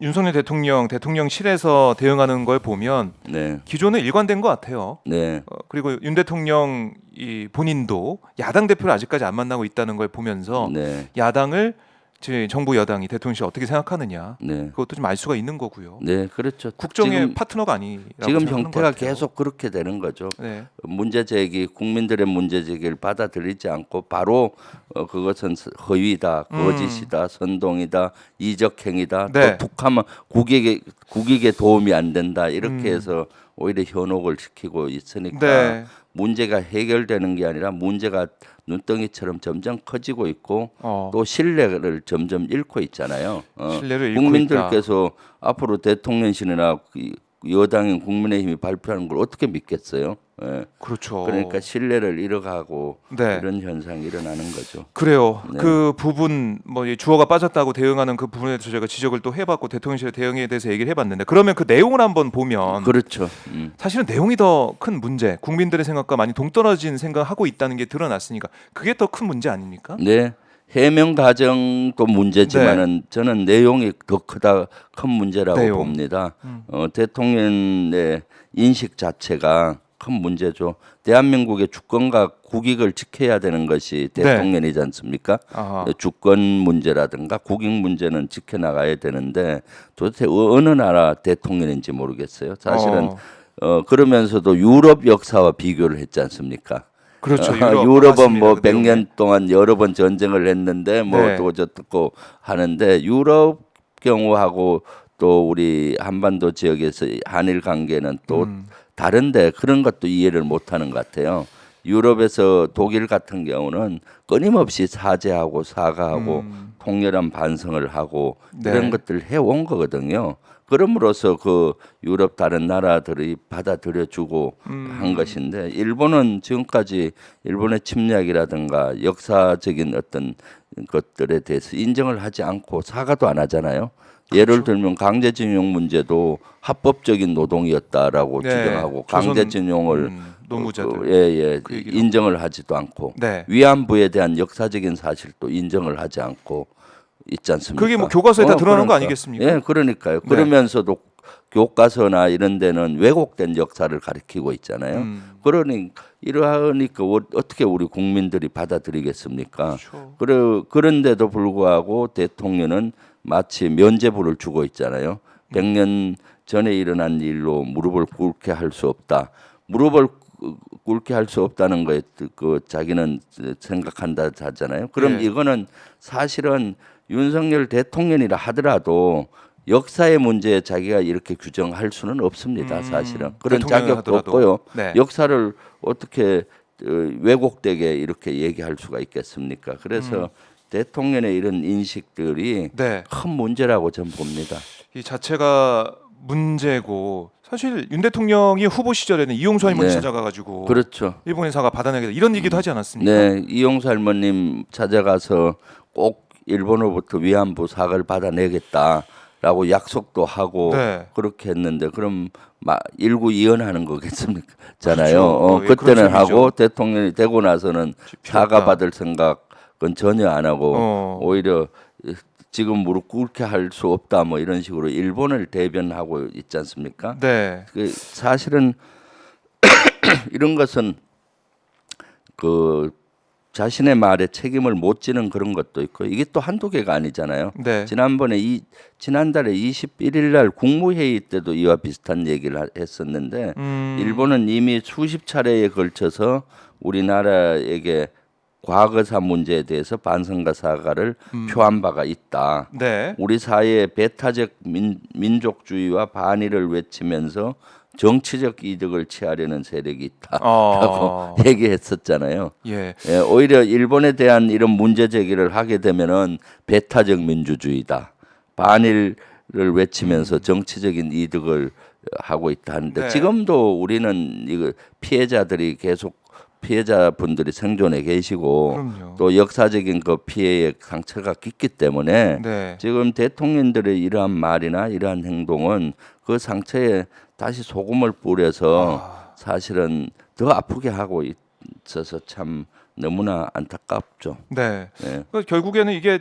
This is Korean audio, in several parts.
윤석열 대통령실에서 대응하는 걸 보면 네, 기조는 일관된 것 같아요. 네, 그리고 윤 대통령 이 본인도 야당 대표를 아직까지 안 만나고 있다는 걸 보면서 네, 야당을 정부 여당이 대통령실 어떻게 생각하느냐 네, 그것도 좀 알 수가 있는 거고요. 네, 그렇죠. 국정의 파트너가 아니라고 지금 생각하는 것 형태가 같아요. 계속 그렇게 되는 거죠. 네, 문제 제기, 국민들의 문제 제기를 받아들이지 않고 바로 그것은 허위다, 거짓이다, 선동이다, 이적 행위다, 네, 또 툭하면 국익에 도움이 안 된다 이렇게 음, 해서 오히려 현혹을 시키고 있으니까 네, 문제가 해결되는 게 아니라 문제가 눈덩이처럼 점점 커지고 있고 어, 또 신뢰를 점점 잃고 있잖아요. 신뢰를 잃고 있다. 국민들께서 앞으로 대통령실이나 여당인 국민의힘이 발표하는 걸 어떻게 믿겠어요? 예. 그러니까 그렇죠. 신뢰를 잃어가고 네. 이런 현상이 일어나는 거죠. 그래요. 네, 그 부분 이 주어가 빠졌다고 대응하는 그 부분에 대해서 제가 지적을 또 해봤고 대통령실의 대응에 대해서 얘기를 해봤는데 그러면 그 내용을 한번 보면 그렇죠. 사실은 내용이 더 큰 문제, 국민들의 생각과 많이 동떨어진 생각하고 있다는 게 드러났으니까 그게 더 큰 문제 아닙니까? 네, 해명 과정도 네, 문제지만은 저는 내용이 더 큰 문제라고 내용. 봅니다. 대통령의 인식 자체가 큰 문제죠. 대한민국의 주권과 국익을 지켜야 되는 것이 네. 대통령이지 않습니까? 아하. 주권 문제라든가 국익 문제는 지켜나가야 되는데 도대체 어느 나라 대통령인지 모르겠어요. 사실은 어, 그러면서도 유럽 역사와 비교를 했지 않습니까? 그렇죠. 유럽 유럽은 맞습니다. 뭐 그 내용에. 100년 동안 여러 번 전쟁을 했는데 뭐 네. 어쩌고 저쩌고 하는데 유럽 경우하고 또 우리 한반도 지역에서 한일 관계는 또 음, 다른데 그런 것도 이해를 못하는 것 같아요. 유럽에서 독일 같은 경우는 끊임없이 사죄하고 사과하고 음, 통렬한 반성을 하고 이런 네. 것들을 해온 거거든요. 그럼으로써 그 유럽 다른 나라들이 받아들여주고 한 음, 것인데 일본은 지금까지 일본의 침략이라든가 역사적인 어떤 것들에 대해서 인정을 하지 않고 사과도 안 하잖아요. 예를 그렇죠. 들면 강제징용 문제도 합법적인 노동이었다라고 네. 주장하고 조선 강제징용을 노무자들 예, 그 얘기도 하고. 인정을 하지도 않고 네. 위안부에 대한 역사적인 사실도 인정을 하지 않고 있지 그게 뭐 않습니까? 교과서에 다 드러나는 거 그러니까 아니겠습니까? 예, 그러니까요. 네. 그러면서도 교과서나 이런 데는 왜곡된 역사를 가리키고 있잖아요. 음, 그러니 이러하니까 어떻게 우리 국민들이 받아들이겠습니까? 그렇죠. 그런데도 불구하고 대통령은 마치 면죄부를 주고 있잖아요. 100년 전에 일어난 일로 무릎을 꿇게 할 수 없다. 무릎을 꿇게 할 수 없다는 거에 그 자기는 생각한다 하잖아요. 그럼 예. 이거는 사실은 윤석열 대통령이라 하더라도 역사의 문제에 자기가 이렇게 규정할 수는 없습니다. 사실은 그런 대통령을 자격도 하더라도. 없고요. 네. 역사를 어떻게 왜곡되게 이렇게 얘기할 수가 있겠습니까? 그래서 대통령의 이런 인식들이 네. 큰 문제라고 저는 봅니다. 이 자체가 문제고 사실 윤 대통령이 후보 시절에는 이용수 할머니 네, 찾아가가지고 그렇죠. 일본인 사과 받아내겠다 이런 얘기도 하지 않았습니까? 네, 이용수 할머님 찾아가서 꼭 일본으로부터 위안부 사과를 받아내겠다라고 약속도 하고 네. 그렇게 했는데 그럼 일구이연하는 거겠습니까? 잖아요. 그렇죠. 예, 그런 그때는 하고 셈이죠. 대통령이 되고 나서는 필요 사과 없다. 받을 생각은 전혀 안 하고 어. 오히려 지금 무릎 꿇게 할 수 없다 뭐 이런 식으로 일본을 대변하고 있지 않습니까? 네. 그 사실은 이런 것은 그 자신의 말에 책임을 못 지는 그런 것도 있고 이게 또 한두 개가 아니잖아요. 네. 지난달에 21일 날 국무회의 때도 이와 비슷한 얘기를 했었는데 일본은 이미 수십 차례에 걸쳐서 우리나라에게 과거사 문제에 대해서 반성과 사과를 표한 바가 있다. 네. 우리 사회의 배타적 민족주의와 반의를 외치면서 정치적 이득을 취하려는 세력이 있다라고 어. 얘기했었잖아요. 예. 예, 오히려 일본에 대한 이런 문제 제기를 하게 되면은 배타적 민주주의다. 반일을 외치면서 정치적인 이득을 하고 있다 하는데 네. 지금도 우리는 이거 피해자분들이 생존해 계시고 그럼요. 또 역사적인 그 피해의 상처가 깊기 때문에 네. 지금 대통령들의 이러한 말이나 이러한 행동은 그 상처에 다시 소금을 뿌려서 아. 사실은 더 아프게 하고 있어서 참 너무나 안타깝죠. 네. 예. 결국에는 이게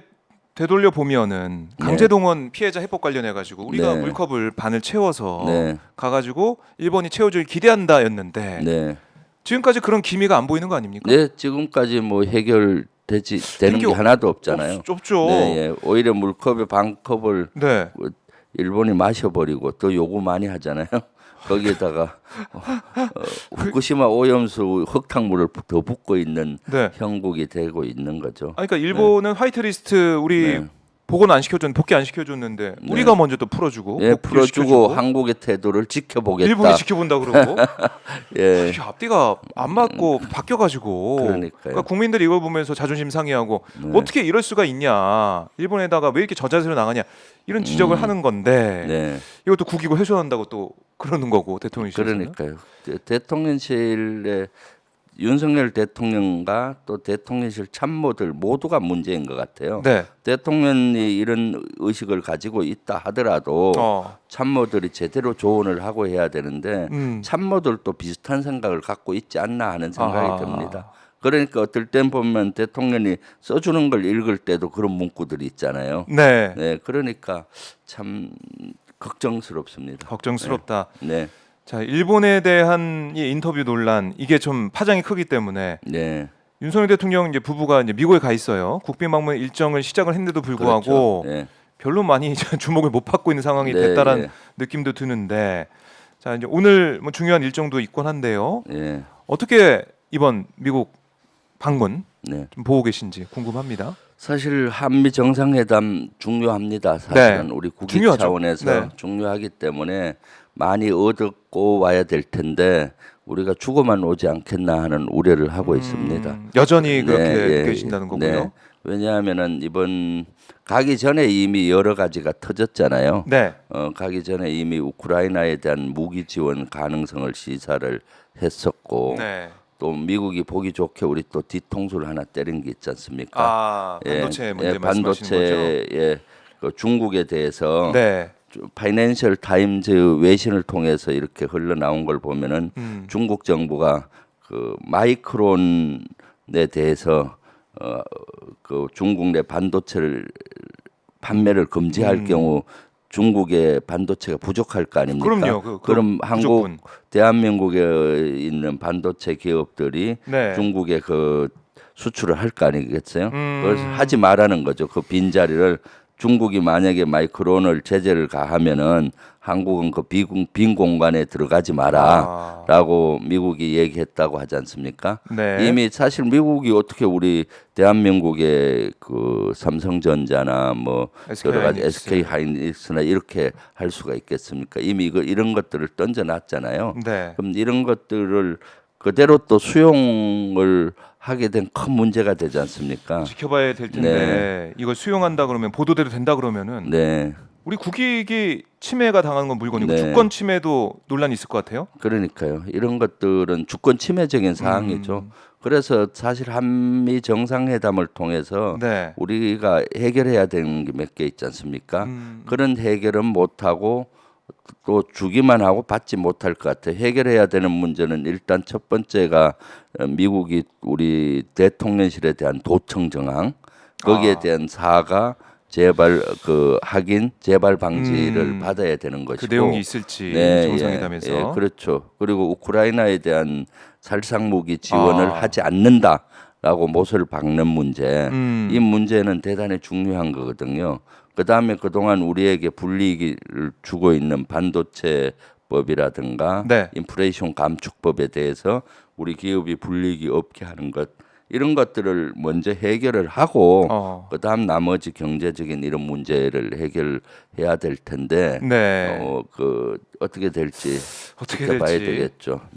되돌려 보면은 네. 강제동원 피해자 해법 관련해 가지고 우리가 네. 물컵을 반을 채워서 네. 가가지고 일본이 채워주길 기대한다였는데 네. 지금까지 그런 기미가 안 보이는 거 아닙니까? 네, 지금까지 뭐 되는 게 하나도 없잖아요. 없죠. 네, 예. 오히려 물컵의 반컵을 네. 일본이 마셔버리고 또 요구 많이 하잖아요. 거기에다가 후쿠시마 오염수 흙탕물을 더 붓고 있는 네. 형국이 되고 있는 거죠. 아니, 그러니까 일본은 화이트리스트 우리 네. 복원 안 시켜줬는데 복귀 안 시켜줬는데 네. 우리가 먼저 또 풀어주고 예, 복귀를 풀어주고 시켜주고 한국의 태도를 지켜보겠다. 일본이 지켜본다 그러고 예, 이게 앞뒤가 안 맞고 바뀌어가지고 그러니까요. 그러니까 국민들이 이걸 보면서 자존심 상해하고 네. 어떻게 이럴 수가 있냐 일본에다가 왜 이렇게 저자세로 나가냐 이런 지적을 하는 건데 네. 이것도 국익을 훼손한다고 또 그러는 거고 대통령실에서는 그러니까요. 대통령실에 윤석열 대통령과 또 대통령실 참모들 모두가 문제인 것 같아요. 네. 대통령이 이런 의식을 가지고 있다 하더라도 참모들이 제대로 조언을 하고 해야 되는데 참모들도 비슷한 생각을 갖고 있지 않나 하는 생각이 듭니다. 그러니까 어떨 땐 보면 대통령이 써주는 걸 읽을 때도 그런 문구들이 있잖아요. 네. 네, 그러니까 참 걱정스럽습니다. 걱정스럽다. 네, 자, 일본에 대한 이 인터뷰 논란 이게 좀 파장이 크기 때문에 네, 윤석열 대통령 이제 부부가 이제 미국에 가 있어요. 국빈 방문 일정을 시작을 했는데도 불구하고 그렇죠. 네. 별로 많이 주목을 못 받고 있는 상황이 네, 됐다라는 예. 느낌도 드는데 자 이제 오늘 뭐 중요한 일정도 있곤 한데요. 네, 어떻게 이번 미국 방문 네. 좀 보고 계신지 궁금합니다. 사실 한미 정상회담 중요합니다. 사실은 네. 우리 국익 중요하죠. 차원에서 네. 중요하기 때문에 많이 얻고 와야 될 텐데 우리가 죽어만 오지 않겠나 하는 우려를 하고 있습니다. 여전히 그렇게 네, 계신다는 거고요. 네. 왜냐하면은 이번 가기 전에 이미 여러 가지가 터졌잖아요. 네. 가기 전에 이미 우크라이나에 대한 무기 지원 가능성을 시사를 했었고 네. 또 미국이 보기 좋게 우리 또 뒤통수를 하나 때린 게 있지 않습니까? 아 반도체 문제 말씀하시는 거죠? 반도체의 그 중국에 대해서 네. 파이낸셜 타임즈 외신을 통해서 이렇게 흘러나온 걸 보면은 중국 정부가 그 마이크론에 대해서 그 중국 내 반도체를 판매를 금지할 경우 중국의 반도체가 부족할 거 아닙니까? 그럼요. 그럼 한국, 무조건. 대한민국에 있는 반도체 기업들이 네. 중국에 그 수출을 할 거 아니겠어요? 그래서 하지 말라는 거죠. 그 빈자리를 중국이 만약에 마이크론을 제재를 가하면은 한국은 그 빈 공간에 들어가지 마라라고 미국이 얘기했다고 하지 않습니까? 네. 이미 사실 미국이 어떻게 우리 대한민국의 그 삼성전자나 뭐 여러 가지 SK 하이닉스나 이렇게 할 수가 있겠습니까? 이미 이런 것들을 던져놨잖아요. 네. 그럼 이런 것들을 그대로 또 수용을 하게 된 큰 문제가 되지 않습니까? 지켜봐야 될 텐데 이걸 수용한다 그러면 보도대로 된다 그러면은 네, 우리 국익이 침해가 당하는 건 물건이고 네. 주권 침해도 논란이 있을 것 같아요. 그러니까요. 이런 것들은 주권 침해적인 사항이죠. 그래서 사실 한미 정상회담을 통해서 네. 우리가 해결해야 되는 게 몇 개 있지 않습니까? 그런 해결은 못하고 또 주기만 하고 받지 못할 것 같아요. 해결해야 되는 문제는 일단 첫 번째가 미국이 우리 대통령실에 대한 도청 정황 거기에 대한 사과 재발 그 확인 재발 방지를 받아야 되는 것이고 그 내용이 있을지 정상회담에서 예, 그렇죠. 그리고 우크라이나에 대한 살상 무기 지원을 하지 않는다라고 못을 박는 문제. 이 문제는 대단히 중요한 거거든요. 그다음에 그동안 우리에게 불이익을 주고 있는 반도체법이라든가 네. 인플레이션 감축법에 대해서 우리 기업이 불이익이 없게 하는 것 이런 것들을 먼저 해결을 하고 그다음 나머지 경제적인 이런 문제를 해결해야 될 텐데 네. 그 어떻게 될지 어떻게 지켜봐야 될지. 되겠죠.